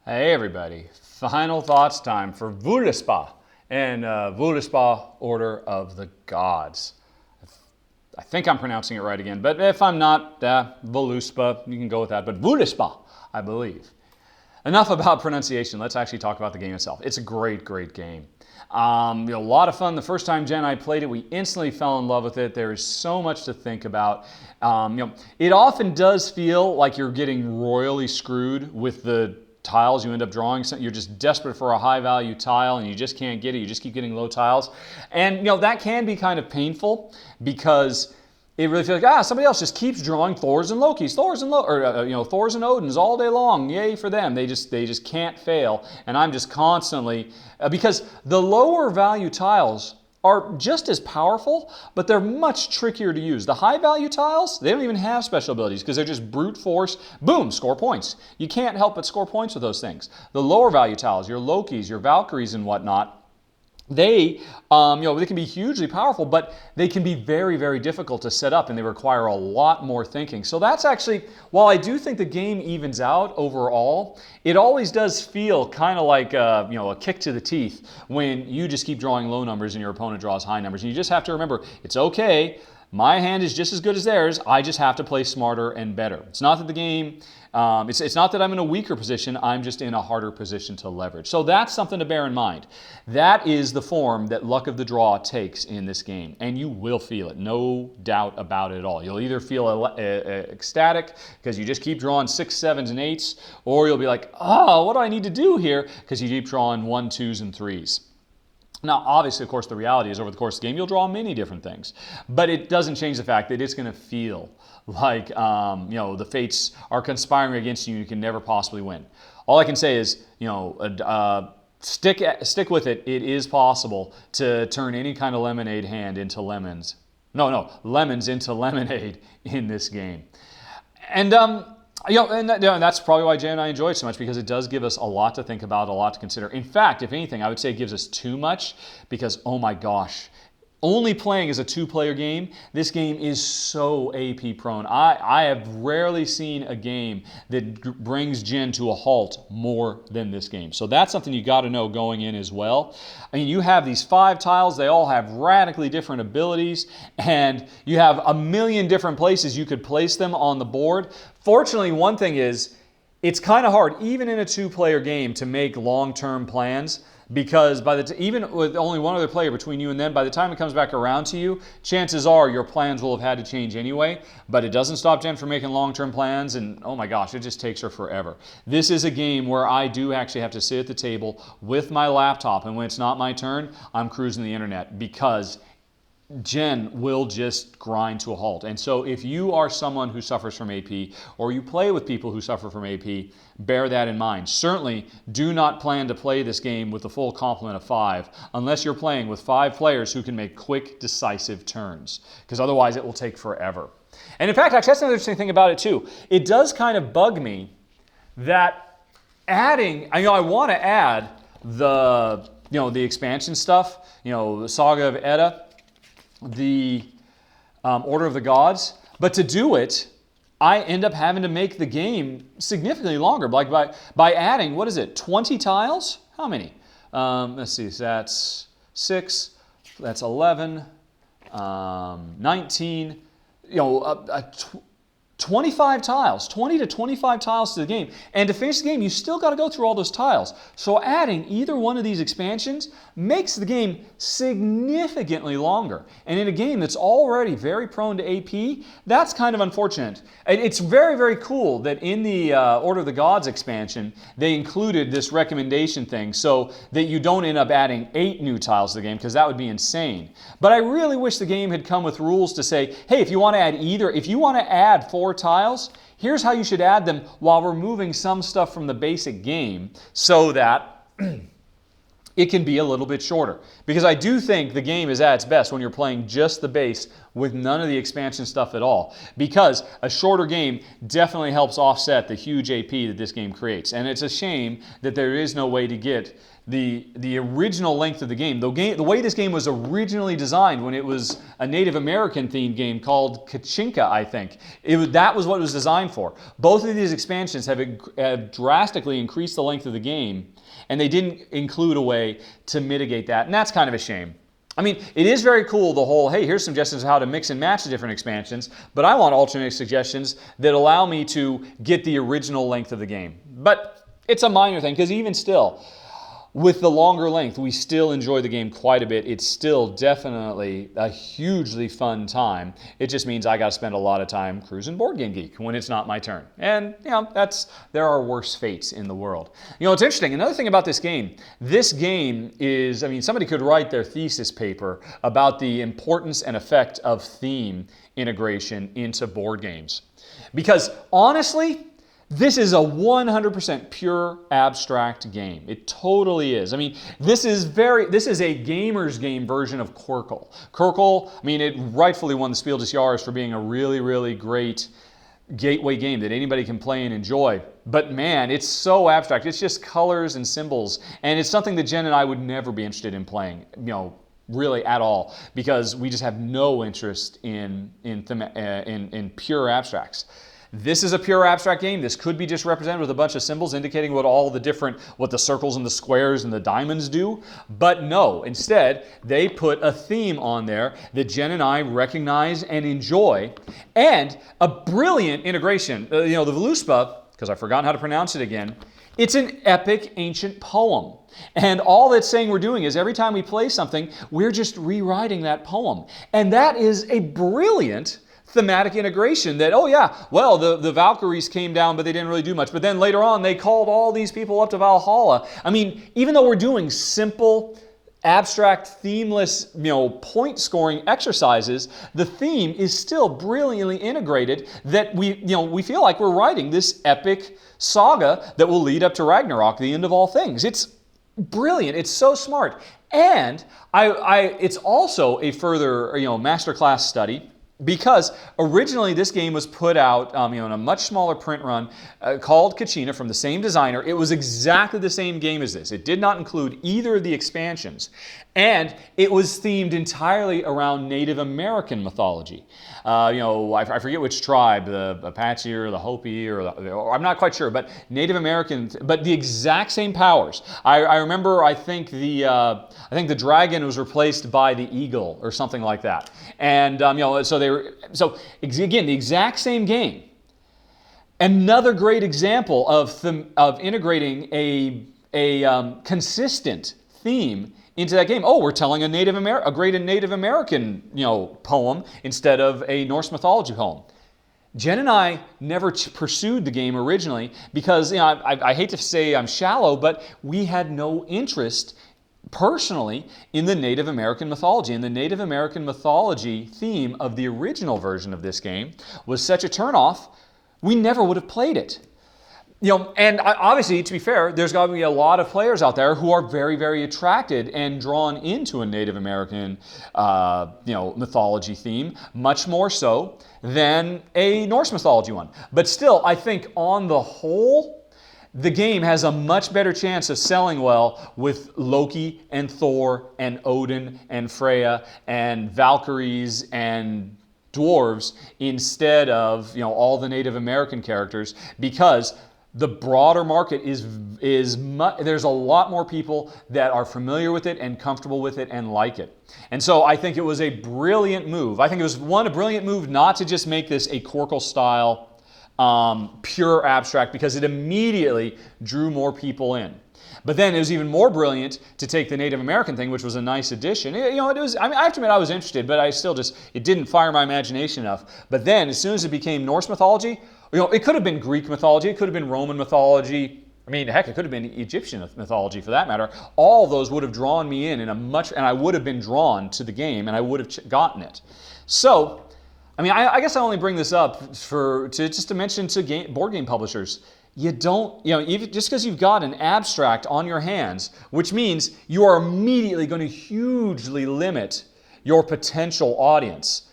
Hey everybody, final thoughts time for Voluspa and Voluspa Order of the Gods. I think I'm pronouncing it right again, but if I'm not, Voluspa, you can go with that, but Voluspa, I believe. Enough about pronunciation, let's actually talk about the game itself. It's a great, great game. A lot of fun. The first time Jen and I played it, we instantly fell in love with it. There is so much to think about. It often does feel like you're getting royally screwed with the tiles you end up drawing. You're just desperate for a high value tile and you just can't get it. You just keep getting low tiles. And that can be kind of painful because it really feels like, somebody else just keeps drawing Thors and Lokis, Thors and Thors and Odins all day long. Yay for them. They just can't fail. And I'm just constantly, because the lower value tiles are just as powerful, but they're much trickier to use. The high value tiles, they don't even have special abilities because they're just brute force, boom, score points. You can't help but score points with those things. The lower value tiles, your Lokis, your Valkyries and whatnot, they can be hugely powerful, but they can be very, very difficult to set up and they require a lot more thinking. So that's actually, while I do think the game evens out overall, it always does feel kind of like a kick to the teeth when you just keep drawing low numbers and your opponent draws high numbers. And you just have to remember, it's okay. My hand is just as good as theirs. I just have to play smarter and better. It's not that the game, it's not that I'm in a weaker position. I'm just in a harder position to leverage. So that's something to bear in mind. That is the form that luck of the draw takes in this game. And you will feel it. No doubt about it at all. You'll either feel ecstatic because you just keep drawing 6s, 7s, and 8s, or you'll be like, what do I need to do here? Because you keep drawing 1s, 2s, and 3s. Now, obviously, of course, the reality is over the course of the game, you'll draw many different things. But it doesn't change the fact that it's going to feel like, the fates are conspiring against you and you can never possibly win. All I can say is, stick with it. It is possible to turn any kind of lemonade hand into lemons. Lemons into lemonade in this game. And, that's probably why Jay and I enjoy it so much, because it does give us a lot to think about, a lot to consider. In fact, if anything, I would say it gives us too much because, oh my gosh, only playing as a two-player game, this game is so AP prone. I have rarely seen a game that brings Jen to a halt more than this game. So that's something you got to know going in as well. I mean, you have these 5 tiles. They all have radically different abilities, and you have a million different places you could place them on the board. Fortunately, one thing is, it's kind of hard, even in a two-player game, to make long-term plans. Because even with only one other player between you and them, by the time it comes back around to you, chances are your plans will have had to change anyway. But it doesn't stop Jen from making long-term plans, and oh my gosh, it just takes her forever. This is a game where I do actually have to sit at the table with my laptop, and when it's not my turn, I'm cruising the internet because Jen will just grind to a halt. And so if you are someone who suffers from AP, or you play with people who suffer from AP, bear that in mind. Certainly do not plan to play this game with the full complement of 5 unless you're playing with 5 players who can make quick, decisive turns, because otherwise it will take forever. And in fact, actually, that's another interesting thing about it too. It does kind of bug me that adding, I want to add the expansion stuff, the Saga of Edda, the Order of the Gods, but to do it, I end up having to make the game significantly longer. Like by adding, 20 tiles? How many? Let's see, so that's 6, that's 11, 19, 25 tiles, 20 to 25 tiles to the game. And to finish the game, you still got to go through all those tiles. So adding either one of these expansions makes the game significantly longer. And in a game that's already very prone to AP, that's kind of unfortunate. It's very, very cool that in the Order of the Gods expansion, they included this recommendation thing so that you don't end up adding 8 new tiles to the game, because that would be insane. But I really wish the game had come with rules to say, hey, if you want to add 4 tiles, here's how you should add them while removing some stuff from the basic game so that it can be a little bit shorter. Because I do think the game is at its best when you're playing just the base with none of the expansion stuff at all. Because a shorter game definitely helps offset the huge AP that this game creates. And it's a shame that there is no way to get the original length of the game. The way this game was originally designed, when it was a Native American themed game called Kachinka, I think, that was what it was designed for. Both of these expansions have drastically increased the length of the game, and they didn't include a way to mitigate that, and that's kind of a shame. I mean, it is very cool, the whole, hey, here's suggestions of how to mix and match the different expansions, but I want alternate suggestions that allow me to get the original length of the game. But it's a minor thing, because even still, with the longer length, we still enjoy the game quite a bit. It's still definitely a hugely fun time. It just means I got to spend a lot of time cruising Board Game Geek when it's not my turn. And, there are worse fates in the world. It's interesting. Another thing about this game is, somebody could write their thesis paper about the importance and effect of theme integration into board games. Because, honestly, this is a 100% pure abstract game. It totally is. This is a gamer's game version of Quirkle. Quirkle, it rightfully won the Spiel des Jahres for being a really, really great gateway game that anybody can play and enjoy. But man, it's so abstract. It's just colors and symbols. And it's something that Jen and I would never be interested in playing, really at all, because we just have no interest in pure abstracts. This is a pure abstract game. This could be just represented with a bunch of symbols indicating what the circles and the squares and the diamonds do. But no, instead, they put a theme on there that Jen and I recognize and enjoy, and a brilliant integration. The Voluspa, because I've forgotten how to pronounce it again, it's an epic ancient poem. And all that's saying we're doing is every time we play something, we're just rewriting that poem. And that is a brilliant thematic integration that, the Valkyries came down, but they didn't really do much. But then later on, they called all these people up to Valhalla. Even though we're doing simple, abstract, themeless, point scoring exercises, the theme is still brilliantly integrated that we feel like we're writing this epic saga that will lead up to Ragnarok, the end of all things. It's brilliant. It's so smart. And it's also a further, masterclass study, because originally this game was put out in a much smaller print run called Kachina from the same designer. It was exactly the same game as this. It did not include either of the expansions. And it was themed entirely around Native American mythology. I forget which tribe, the Apache or the Hopi, or I'm not quite sure, but Native American, but the exact same powers. I remember, I think the dragon was replaced by the eagle or something like that. And so again, the exact same game. Another great example of integrating a consistent theme into that game. We're telling a great Native American poem instead of a Norse mythology poem. Jen and I never pursued the game originally because I hate to say I'm shallow, but we had no interest personally in the Native American mythology. And the Native American mythology theme of the original version of this game was such a turnoff, we never would have played it. And obviously, to be fair, there's got to be a lot of players out there who are very, very attracted and drawn into a Native American, mythology theme, much more so than a Norse mythology one. But still, I think on the whole, the game has a much better chance of selling well with Loki and Thor and Odin and Freya and Valkyries and dwarves instead of all the Native American characters, because the broader market there's a lot more people that are familiar with it and comfortable with it and like it. And so I think it was a brilliant move. I think it was a brilliant move not to just make this a Quirkle style pure abstract, because it immediately drew more people in. But then it was even more brilliant to take the Native American thing, which was a nice addition. I have to admit I was interested, but it didn't fire my imagination enough. But then as soon as it became Norse mythology, it could have been Greek mythology, it could have been Roman mythology. Heck, it could have been Egyptian mythology for that matter. All of those would have drawn me in and I would have been drawn to the game, and I would have gotten it. So, I guess I only bring this up to mention to board game publishers. You don't, just because you've got an abstract on your hands, which means you are immediately going to hugely limit your potential audience.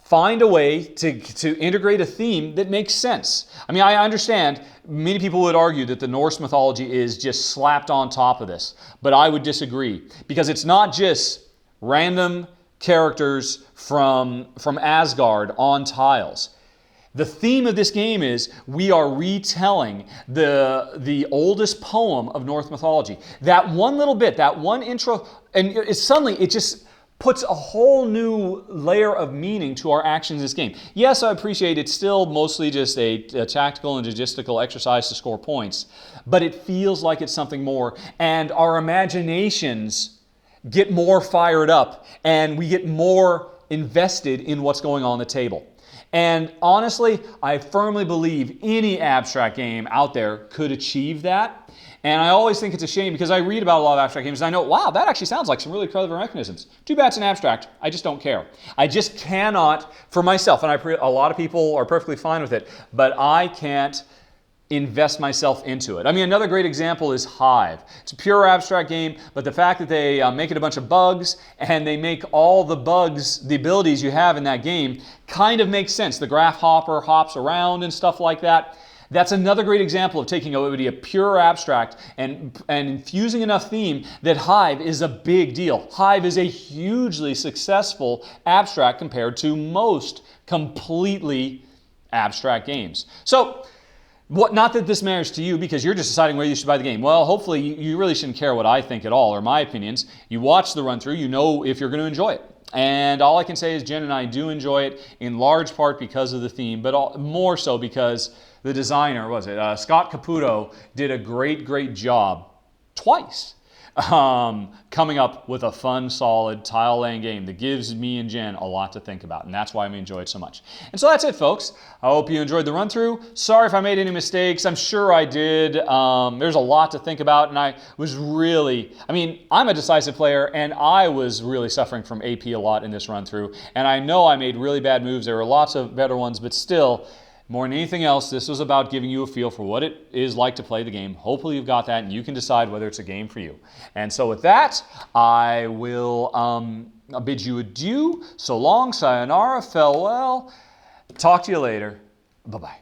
find a way to integrate a theme that makes sense. I mean, I understand many people would argue that the Norse mythology is just slapped on top of this, but I would disagree, because it's not just random characters from Asgard on tiles. The theme of this game is we are retelling the oldest poem of Norse mythology. That one little bit, that one intro, and it just puts a whole new layer of meaning to our actions in this game. Yes, I appreciate it's still mostly just a tactical and logistical exercise to score points, but it feels like it's something more, and our imaginations get more fired up, and we get more invested in what's going on the table. And honestly, I firmly believe any abstract game out there could achieve that. And I always think it's a shame, because I read about a lot of abstract games and I know, wow, that actually sounds like some really clever mechanisms. Too bad it's an abstract. I just don't care. I just cannot, for myself, and a lot of people are perfectly fine with it, but I can't invest myself into it. I mean, another great example is Hive. It's a pure abstract game, but the fact that they make it a bunch of bugs, and they make all the bugs, the abilities you have in that game, kind of makes sense. The graph hopper hops around and stuff like that. That's another great example of taking a pure abstract and infusing enough theme that Hive is a big deal. Hive is a hugely successful abstract compared to most completely abstract games. So, not that this matters to you, because you're just deciding whether you should buy the game. Well, hopefully you really shouldn't care what I think at all, or my opinions. You watch the run through, you know if you're going to enjoy it. And all I can say is Jen and I do enjoy it, in large part because of the theme, but more so because the designer, Scott Caputo, did a great job twice coming up with a fun, solid tile-laying game that gives me and Jen a lot to think about, and that's why we enjoy it so much. And so that's it, folks. I hope you enjoyed the run-through. Sorry if I made any mistakes. I'm sure I did. There's a lot to think about, and I'm a decisive player, and I was really suffering from AP a lot in this run-through, and I know I made really bad moves. There were lots of better ones, but still, more than anything else, this was about giving you a feel for what it is like to play the game. Hopefully you've got that, and you can decide whether it's a game for you. And so with that, I will bid you adieu. So long, sayonara, farewell. Talk to you later. Bye-bye.